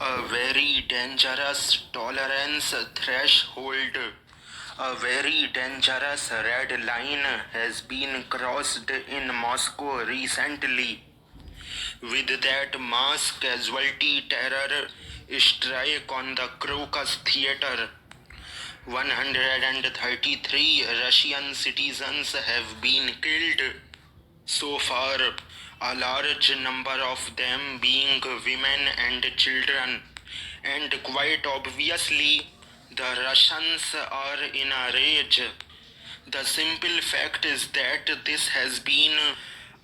A very dangerous tolerance threshold. A very dangerous red line has been crossed in Moscow recently. With that mass casualty terror strike on the Crocus Theatre, 133 Russian citizens have been killed so far, a large number of them being women and children. And quite obviously, the Russians are in a rage. The simple fact is that this has been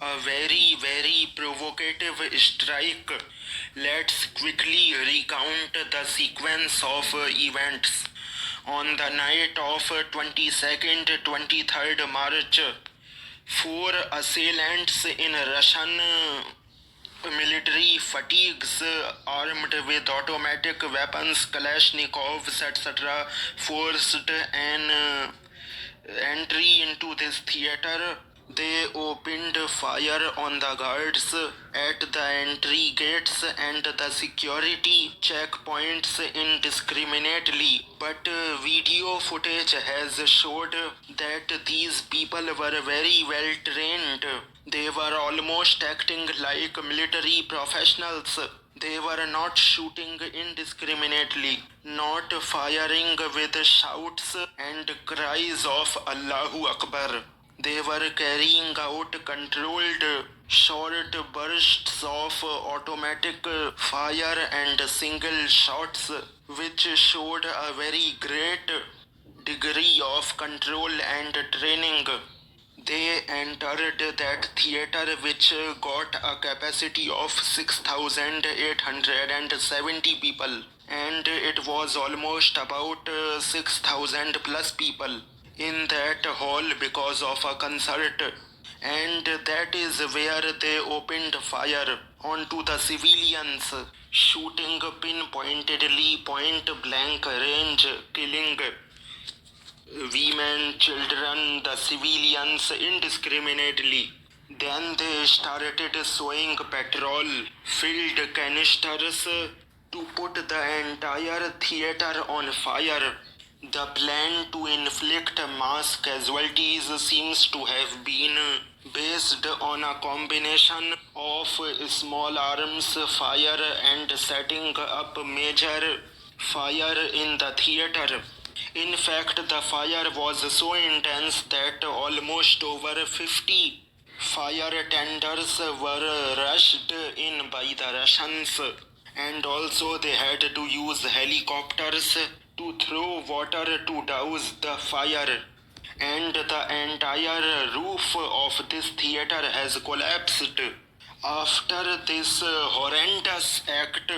a very provocative strike. Let's quickly recount the sequence of events. On the night of 22nd 23rd March, four assailants in Russian military fatigues, armed with automatic weapons, Kalashnikovs, etc., forced an entry into this theater. They opened fire on the guards at the entry gates and the security checkpoints indiscriminately. But video footage has showed that these people were very well trained. They were almost acting like military professionals. They were not shooting indiscriminately, not firing with shouts and cries of Allahu Akbar. They were carrying out controlled short bursts of automatic fire and single shots, which showed a very great degree of control and training. They entered that theater, which got a capacity of 6,870 people, and it was almost about 6,000 plus people in that hall because of a concert. And that is where they opened fire onto the civilians, shooting pinpointedly, point blank range, killing women, children, the civilians indiscriminately. Then they started sowing petrol filled canisters to put the entire theater on fire. The plan to inflict mass casualties seems to have been based on a combination of small arms fire and setting up major fire in the theater. In fact, the fire was so intense that almost over 50 fire tenders were rushed in by the Russians, and also they had to use helicopters to throw water to douse the fire. And the entire roof of this theater has collapsed. After this horrendous act,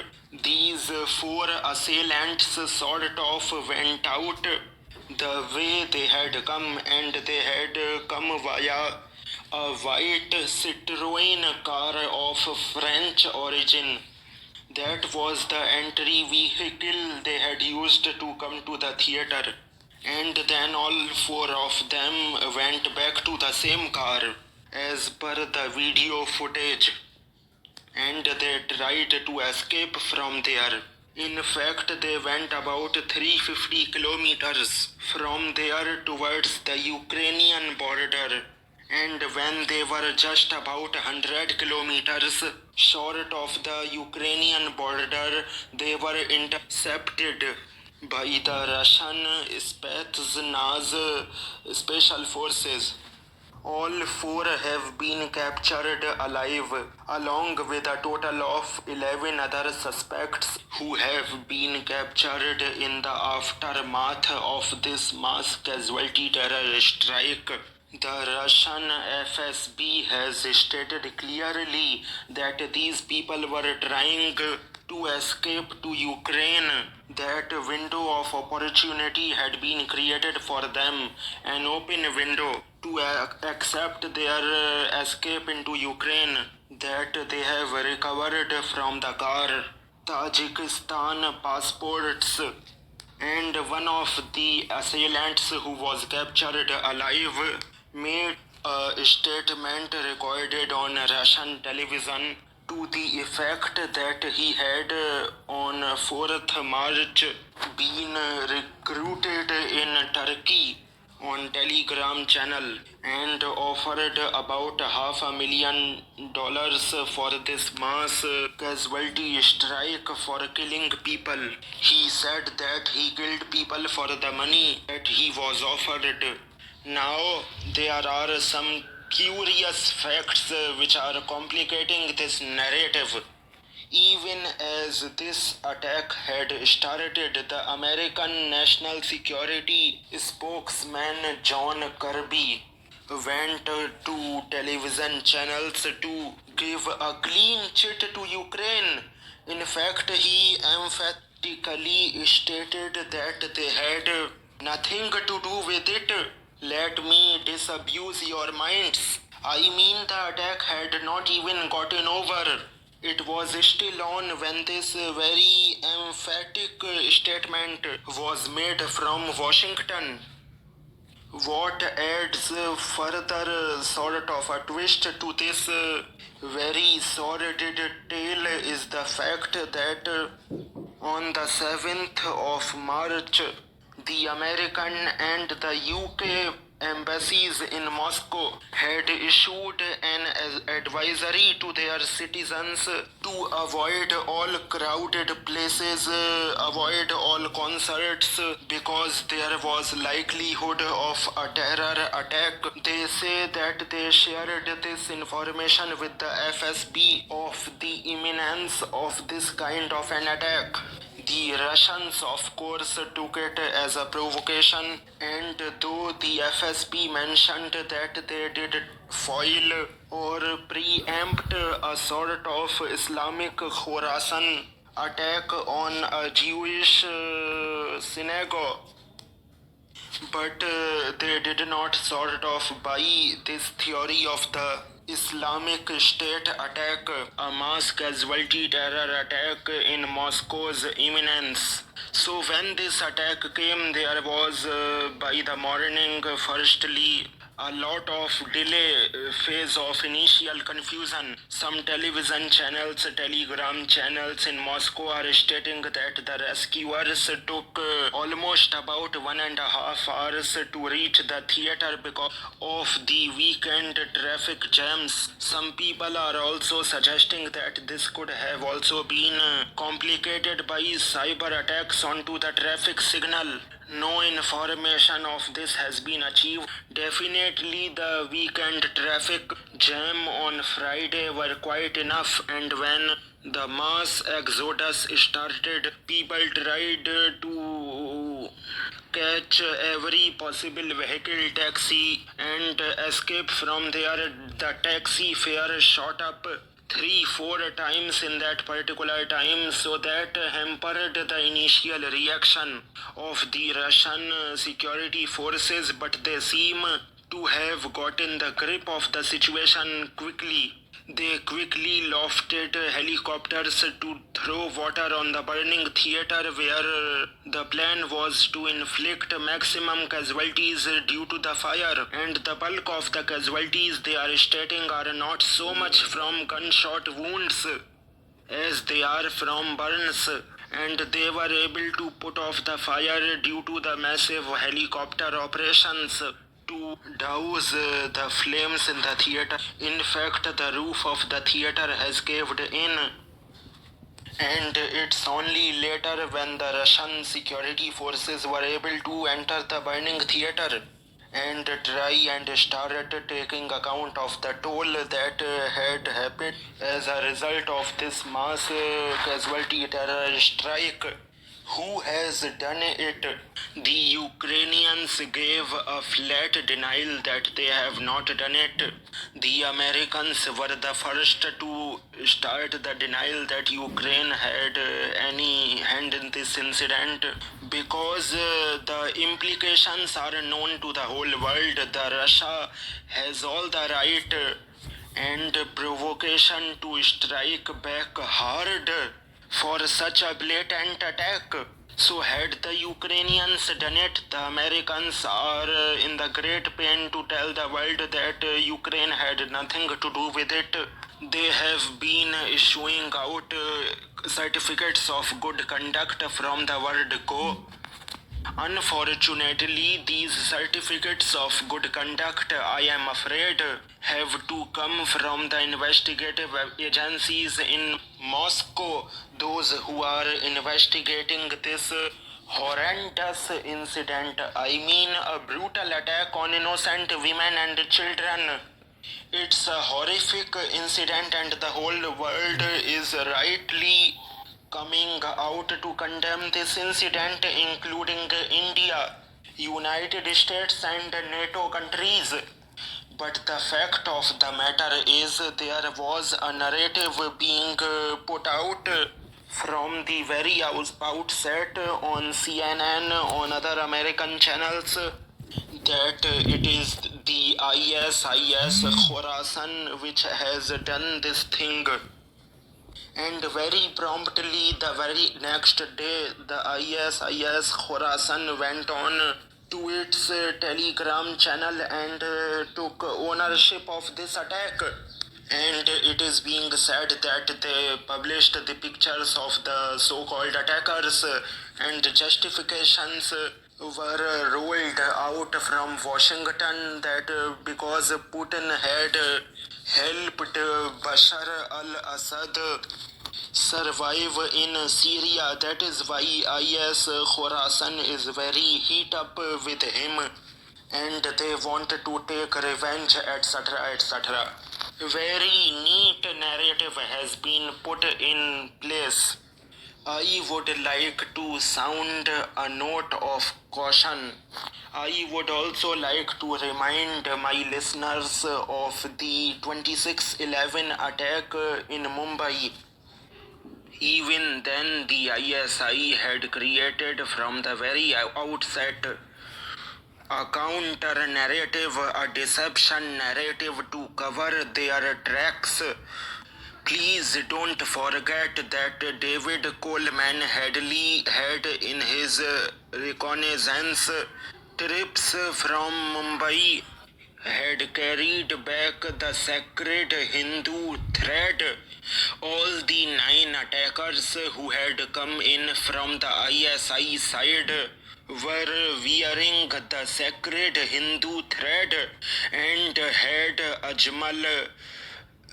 these four assailants sort of went out the way they had come, and they had come via a white Citroën car of French origin. That was the entry vehicle they had used to come to the theater. And then all four of them went back to the same car as per the video footage, and they tried to escape from there. In fact, they went about 350 kilometers from there towards the Ukrainian border. And when they were just about 100 kilometers short of the Ukrainian border, they were intercepted by the Russian Spetsnaz special forces. All four have been captured alive, along with a total of 11 other suspects who have been captured in the aftermath of this mass casualty terror strike. The Russian FSB has stated clearly that these people were trying to escape to Ukraine. That window of opportunity had been created for them, an open window to accept their escape into Ukraine, that they have recovered from the car, Tajikistan passports. And one of the assailants who was captured alive made a statement recorded on Russian television to the effect that he had on 4th March been recruited in Turkey on Telegram channel and offered about $500,000 for this mass casualty strike for killing people. He said that he killed people for the money that he was offered. Now, there are some curious facts which are complicating this narrative. Even as this attack had started, the American National Security spokesman John Kirby went to television channels to give a clean chit to Ukraine. In fact, he emphatically stated that they had nothing to do with it. Let me disabuse your minds. I mean, the attack had not even gotten over. It was still on when this very emphatic statement was made from Washington. What adds further sort of a twist to this very sordid tale is the fact that on the 7th of March, the American and the UK embassies in Moscow had issued an advisory to their citizens to avoid all crowded places, avoid all concerts because there was likelihood of a terror attack. They say that they shared this information with the FSB of the imminence of this kind of an attack. The Russians, of course, took it as a provocation, and though the FSB mentioned that they did foil or preempt a sort of Islamic Khorasan attack on a Jewish synagogue, but they did not sort of buy this theory of the Islamic State attack, a mass casualty terror attack in Moscow's imminence. So when this attack came, there was by the morning, firstly, a lot of delay, phase of initial confusion. Some television channels, telegram channels in Moscow are stating that the rescuers took almost about 1.5 hours to reach the theater because of the weekend traffic jams. Some people are also suggesting that this could have also been complicated by cyber attacks onto the traffic signal. No information of this has been achieved. Definitely the weekend traffic jam on Friday were quite enough, and when the mass exodus started, people tried to catch every possible vehicle taxi and escape from there. The taxi fare shot up 3-4 times in that particular time, so that hampered the initial reaction of the Russian security forces, but they seem to have gotten the grip of the situation quickly. They quickly lofted helicopters to throw water on the burning theater, where the plan was to inflict maximum casualties due to the fire. And the bulk of the casualties, they are stating, are not so much from gunshot wounds as they are from burns. And they were able to put off the fire due to the massive helicopter operations to douse the flames in the theater. In fact, the roof of the theater has caved in, and it's only later when the Russian security forces were able to enter the burning theater and try and started taking account of the toll that had happened as a result of this mass casualty terror strike. Who has done it? The Ukrainians gave a flat denial that they have not done it. The Americans were the first to start the denial that Ukraine had any hand in this incident, because the implications are known to the whole world. The Russia has all the right and provocation to strike back hard for such a blatant attack. So had the Ukrainians done it, the Americans are in the great pain to tell the world that Ukraine had nothing to do with it. They have been issuing out certificates of good conduct from the word go. Unfortunately, these certificates of good conduct, I am afraid, have to come from the investigative agencies in Moscow, those who are investigating this horrendous incident. I mean, a brutal attack on innocent women and children. It's a horrific incident, and the whole world is rightly coming out to condemn this incident, including India, United States, and NATO countries. But the fact of the matter is, there was a narrative being put out from the very outset on CNN, on other American channels, that it is the ISIS Khorasan which has done this thing. And very promptly, the very next day, the ISIS Khorasan went on to its Telegram channel and took ownership of this attack. And it is being said that they published the pictures of the so-called attackers, and justifications were rolled out from Washington that because Putin had helped Bashar al-Assad survive in Syria, that is why IS Khorasan is very heat up with him, and they want to take revenge, etc., etc. Very neat narrative has been put in place. I would like to sound a note of caution. I would also like to remind my listeners of the 26/11 attack in Mumbai. Even then, the ISI had created from the very outset a counter narrative, a deception narrative to cover their tracks. Please don't forget that David Coleman Hadley had in his reconnaissance trips from Mumbai had carried back the sacred Hindu thread. All the 9 attackers who had come in from the ISI side were wearing the sacred Hindu thread and had Ajmal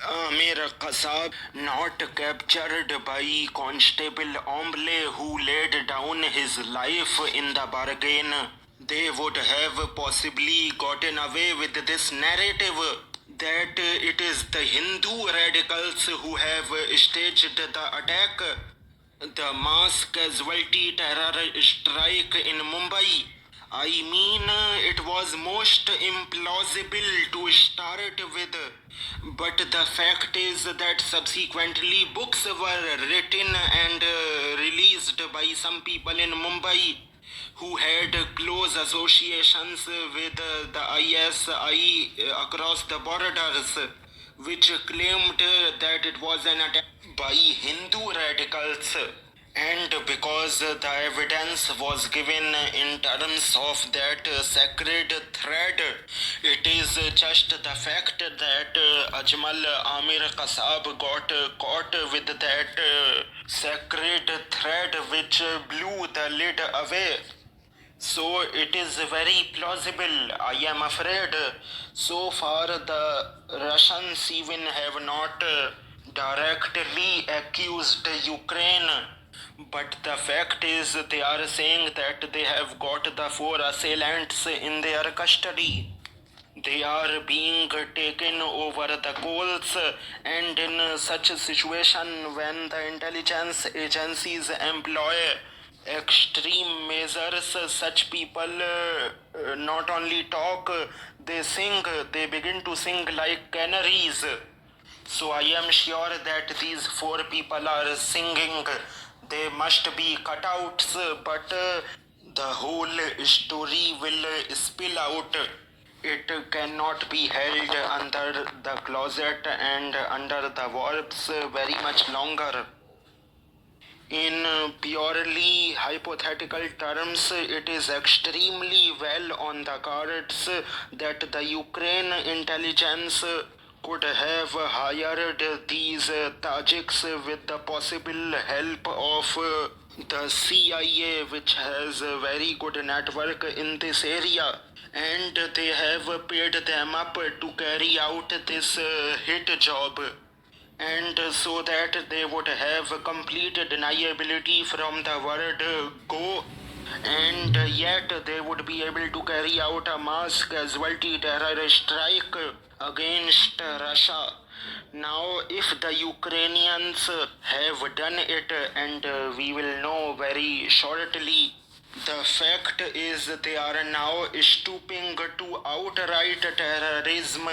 Amir Qasab not captured by Constable Omble who laid down his life in the bargain. They would have possibly gotten away with this narrative that it is the Hindu radicals who have staged the attack, the mass casualty terror strike in Mumbai. I mean, it was most implausible to start with, but the fact is that subsequently books were written and released by some people in Mumbai who had close associations with the ISI across the borders, which claimed that it was an attack by Hindu radicals. And because the evidence was given in terms of that sacred thread, it is just the fact that Ajmal Amir Qasab got caught with that sacred thread which blew the lid away. So it is very plausible. I am afraid so far the Russians even have not directly accused Ukraine. But the fact is, they are saying that they have got the 4 assailants in their custody. They are being taken over the coals, and in such a situation, when the intelligence agencies employ extreme measures, such people not only talk, they sing, they begin to sing like canaries. So I am sure that these 4 people are singing. They must be cutouts, but the whole story will spill out. It cannot be held under the closet and under the warps very much longer. In purely hypothetical terms, it is extremely well on the cards that the Ukraine intelligence could have hired these Tajiks with the possible help of the CIA, which has a very good network in this area, and they have paid them up to carry out this hit job, and so that they would have complete deniability from the word go, and yet they would be able to carry out a mass casualty terror strike against Russia. Now, if the Ukrainians have done it, and we will know very shortly, the fact is they are now stooping to outright terrorism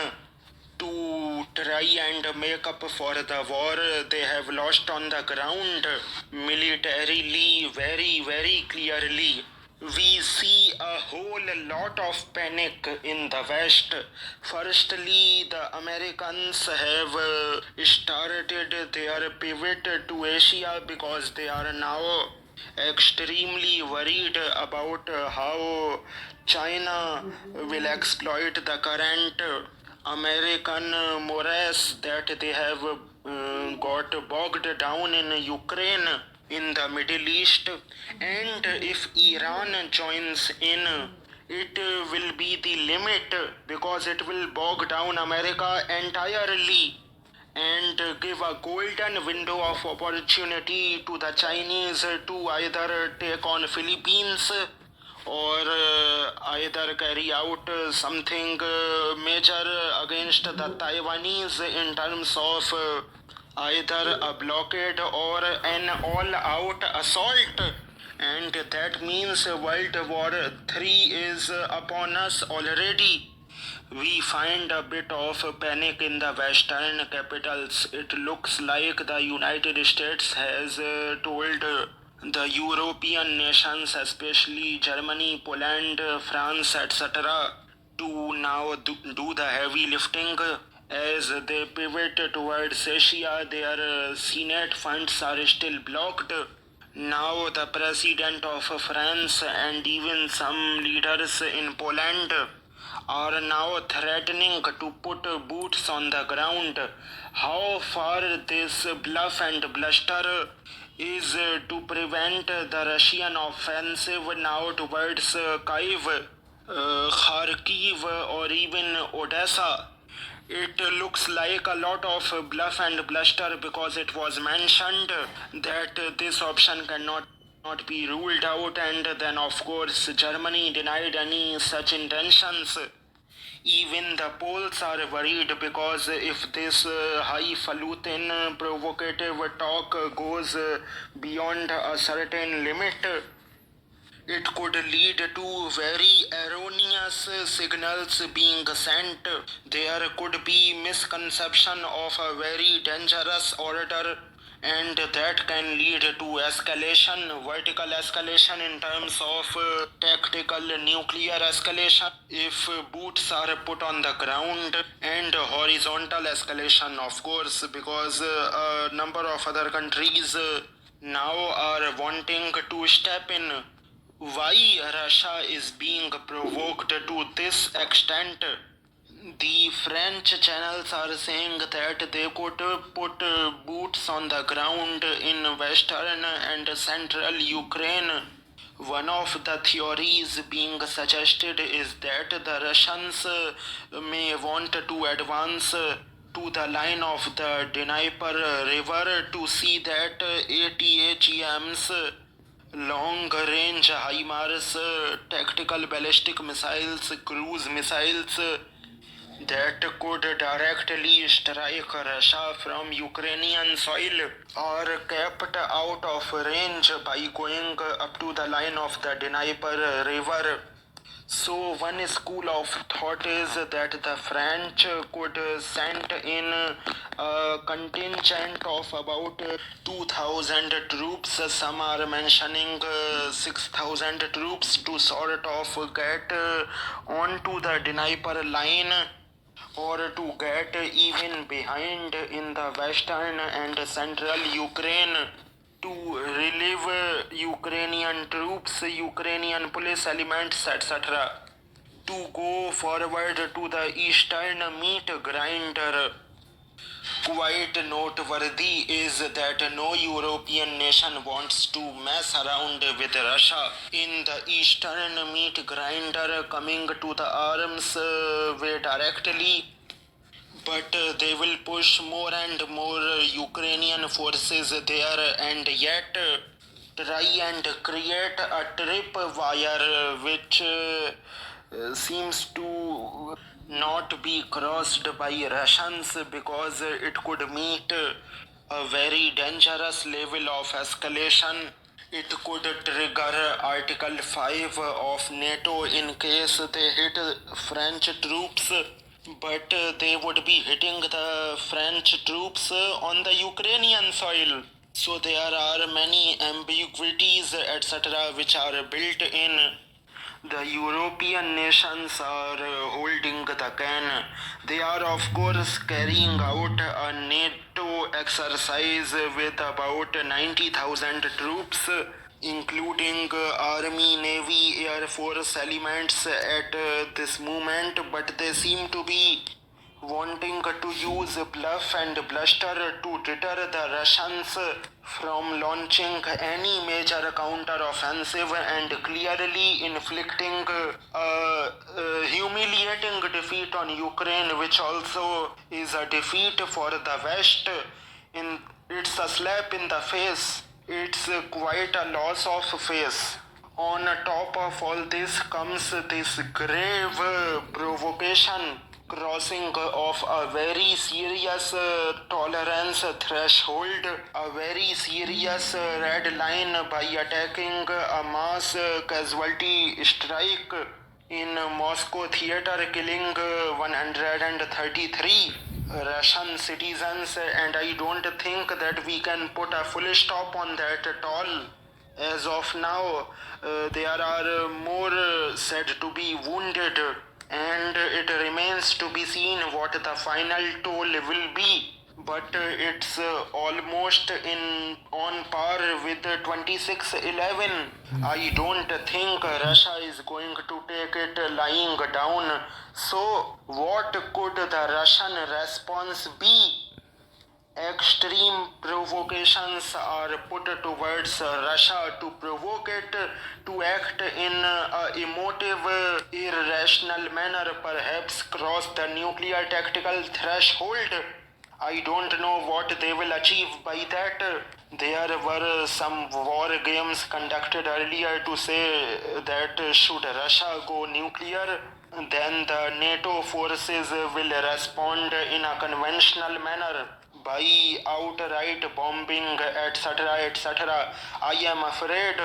to try and make up for the war they have lost on the ground militarily. Very clearly, we see a whole lot of panic in the West. Firstly, the Americans have started their pivot to Asia because they are now extremely worried about how China will exploit the current American morass that they have got bogged down in Ukraine, in the Middle East, and if Iran joins in, it will be the limit because it will bog down America entirely and give a golden window of opportunity to the Chinese to either take on Philippines or either carry out something major against the Taiwanese in terms of either a blockade or an all-out assault. And that means World War III is upon us already. We find a bit of panic in the Western capitals. It looks like the United States has told the European nations, especially Germany, Poland, France, etc., to now do the heavy lifting. As they pivot towards Asia, their Senate funds are still blocked. Now, the president of France and even some leaders in Poland are now threatening to put boots on the ground. How far this bluff and bluster is to prevent the Russian offensive now towards Kyiv, Kharkiv, or even Odessa. It looks like a lot of bluff and bluster because it was mentioned that this option cannot not be ruled out, and then of course Germany denied any such intentions. Even the Poles are worried because if this highfalutin provocative talk goes beyond a certain limit, it could lead to very erroneous signals being sent. There could be misconception of a very dangerous order, and that can lead to escalation, vertical escalation in terms of tactical nuclear escalation if boots are put on the ground, and horizontal escalation, of course, because a number of other countries now are wanting to step in. Why Russia is being provoked to this extent? The French channels are saying that they could put boots on the ground in western and central Ukraine. One of the theories being suggested is that the Russians may want to advance to the line of the Dnieper River to see that ATAGMs, long-range HIMARS, tactical ballistic missiles, cruise missiles, that could directly strike Russia from Ukrainian soil are kept out of range by going up to the line of the Dnieper River. So one school of thought is that the French could send in a contingent of about 2,000 troops. Some are mentioning 6,000 troops to sort of get onto the Dnieper line, or to get even behind in the western and central Ukraine to relieve Ukrainian troops, Ukrainian police elements, etc., to go forward to the eastern meat grinder. Quite noteworthy is that no European nation wants to mess around with Russia in the eastern meat grinder coming to the arms way directly, but they will push more and more Ukrainian forces there and yet try and create a tripwire which seems to not be crossed by Russians because it could meet a very dangerous level of escalation. It could trigger Article 5 of NATO in case they hit French troops, but they would be hitting the French troops on the Ukrainian soil. So there are many ambiguities, etc., which are built in. The European nations are holding the can. They are, of course, carrying out a NATO exercise with about 90,000 troops, including Army, Navy, Air Force elements at this moment, but they seem to be wanting to use bluff and bluster to deter the Russians from launching any major counter-offensive and clearly inflicting a humiliating defeat on Ukraine, which also is a defeat for the West. It's a slap in the face. It's quite a loss of face. On top of all this comes this grave provocation crossing of a very serious tolerance threshold, a very serious red line by attacking a mass casualty strike in Moscow theater, killing 133 Russian citizens, and I don't think that we can put a full stop on that at all. As of now, there are more said to be wounded, and it remains to be seen what the final toll will be. But it's almost in on par with 2611. I don't think Russia is going to take it lying down. So, what could the Russian response be? Extreme provocations are put towards Russia to provoke it to act in a emotive, irrational manner, perhaps cross the nuclear tactical threshold. I don't know what they will achieve by that. There were some war games conducted earlier to say that should Russia go nuclear, then the NATO forces will respond in a conventional manner by outright bombing, etc., etc. I am afraid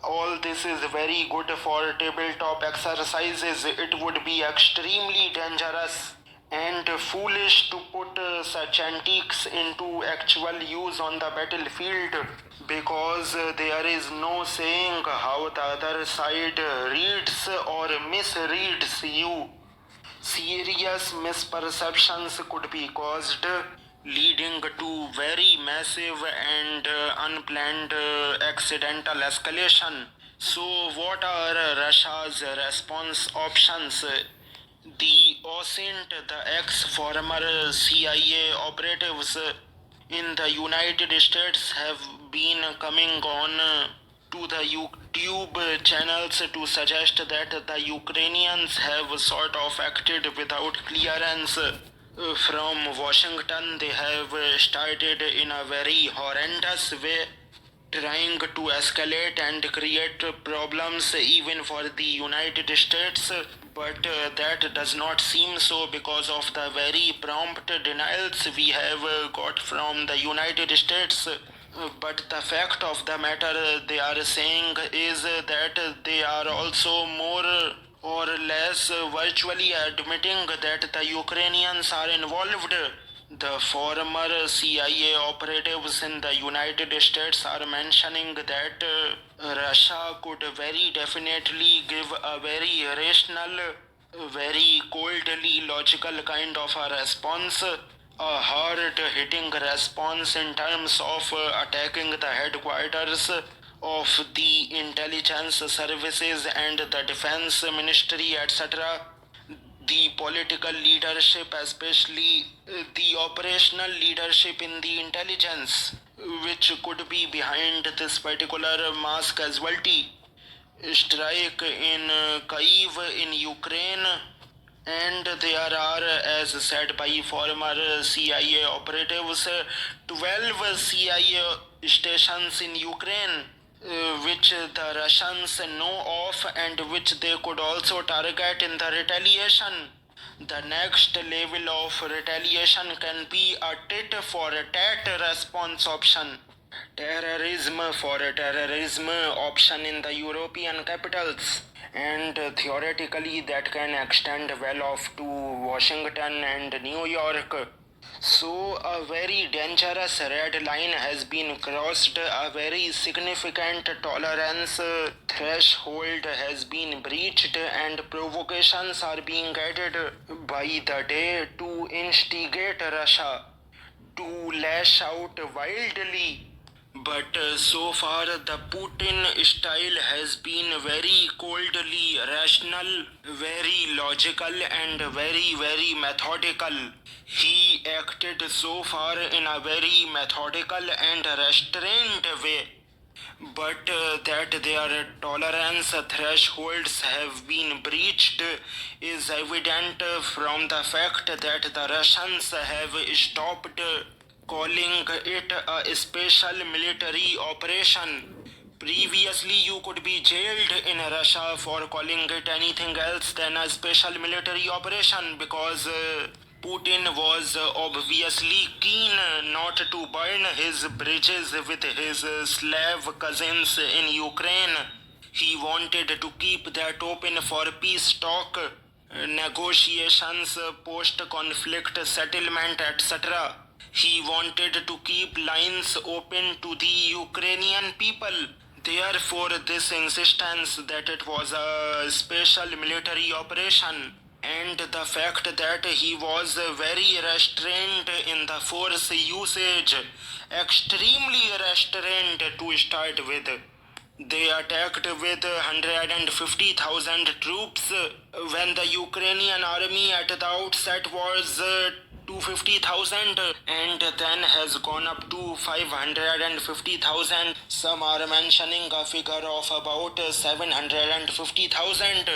all this is very good for tabletop exercises. It would be extremely dangerous and foolish to put such antiques into actual use on the battlefield because there is no saying how the other side reads or misreads you. Serious misperceptions could be caused, leading to very massive and unplanned accidental escalation. So, what are Russia's response options? The OSINT, the ex-former CIA operatives in the United States, have been coming on to the YouTube channels to suggest that the Ukrainians have sort of acted without clearance from Washington. They have started in a very horrendous way, trying to escalate and create problems even for the United States. But that does not seem so because of the very prompt denials we have got from the United States. But the fact of the matter they are saying is that they are also more or less virtually admitting that the Ukrainians are involved. The former CIA operatives in the United States are mentioning that Russia could very definitely give a very rational, very coldly logical kind of a response, a hard hitting response in terms of attacking the headquarters of the intelligence services and the defense ministry, etc. The political leadership, especially the operational leadership in the intelligence, which could be behind this particular mass casualty strike in Kyiv in Ukraine. And there are, as said by former CIA operatives, 12 CIA stations in Ukraine, which the Russians know of and which they could also target in the retaliation. The next level of retaliation can be a tit for tat response option. Terrorism for terrorism option in the European capitals, and theoretically that can extend well off to Washington and New York. So a very dangerous red line has been crossed, a very significant tolerance threshold has been breached, and provocations are being added by the day to instigate Russia to lash out wildly. But so far, the Putin style has been very coldly rational, very logical, and very methodical. He acted so far in a very methodical and restrained way. But that their tolerance thresholds have been breached is evident from the fact that the Russians have stopped calling it a special military operation. Previously, you could be jailed in Russia for calling it anything else than a special military operation because Putin was obviously keen not to burn his bridges with his Slav cousins in Ukraine. He wanted to keep that open for peace talk, negotiations, post conflict settlement, etc. He wanted to keep lines open to the Ukrainian people. Therefore, this insistence that it was a special military operation and the fact that he was very restrained in the force usage, extremely restrained to start with. They attacked with 150,000 troops when the Ukrainian army at the outset was 250,000 and then has gone up to 550,000. Some are mentioning a figure of about 750,000.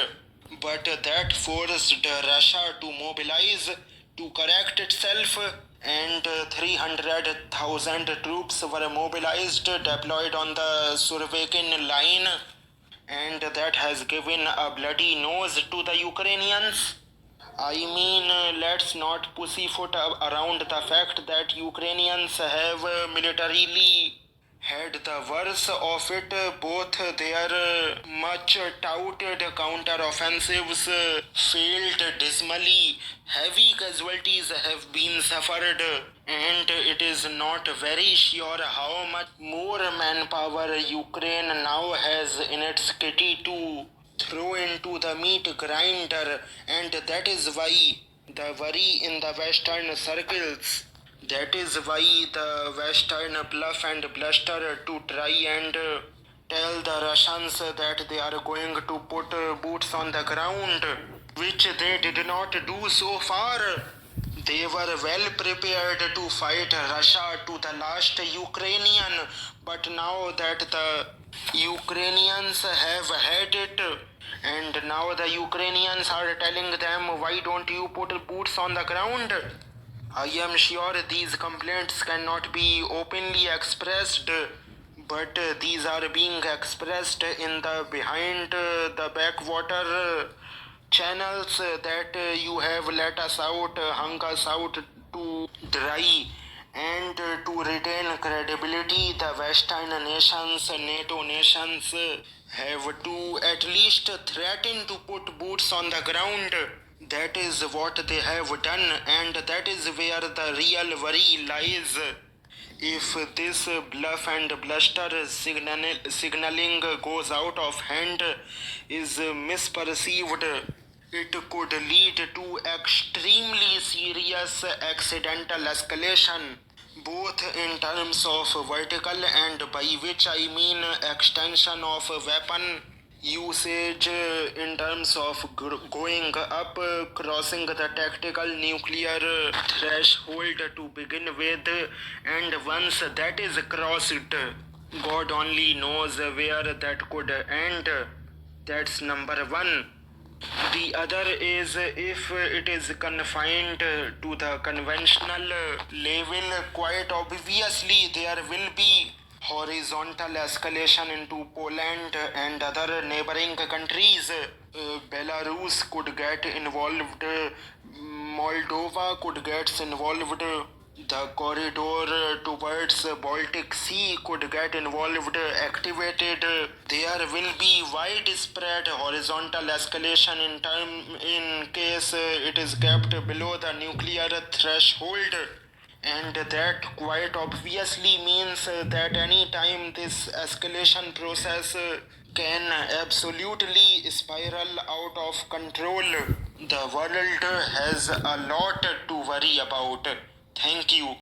But that forced Russia to mobilize to correct itself, and 300,000 troops were mobilized, deployed on the Survekin line, and that has given a bloody nose to the Ukrainians. I mean, let's not pussyfoot around the fact that Ukrainians have militarily had the worst of it. Both their much touted counter-offensives failed dismally. Heavy casualties have been suffered, and it is not very sure how much more manpower Ukraine now has in its kitty to throw into the meat grinder, and that is why the worry in the Western circles. That is why the Western bluff and bluster to try and tell the Russians that they are going to put boots on the ground, which they did not do so far. They were well prepared to fight Russia to the last Ukrainian, but now that the Ukrainians have had it, and now the Ukrainians are telling them, why don't you put boots on the ground? I am sure these complaints cannot be openly expressed, but these are being expressed in the behind the backwater channels that you have let us out, hung us out to dry. And to retain credibility, the Western nations, NATO nations, have to at least threaten to put boots on the ground. That is what they have done, and that is where the real worry lies. If this bluff and bluster signaling goes out of hand, is misperceived, it could lead to extremely serious accidental escalation, both in terms of vertical, and by which I mean extension of weapon usage in terms of going up, crossing the tactical nuclear threshold to begin with, and once that is crossed, God only knows where that could end. That's number one. The other is if it is confined to the conventional level, quite obviously there will be horizontal escalation into Poland and other neighboring countries. Belarus could get involved, Moldova could get involved, the corridor towards Baltic Sea could get involved, activated. There will be widespread horizontal escalation in case it is kept below the nuclear threshold. And that quite obviously means that any time this escalation process can absolutely spiral out of control. The world has a lot to worry about. Thank you.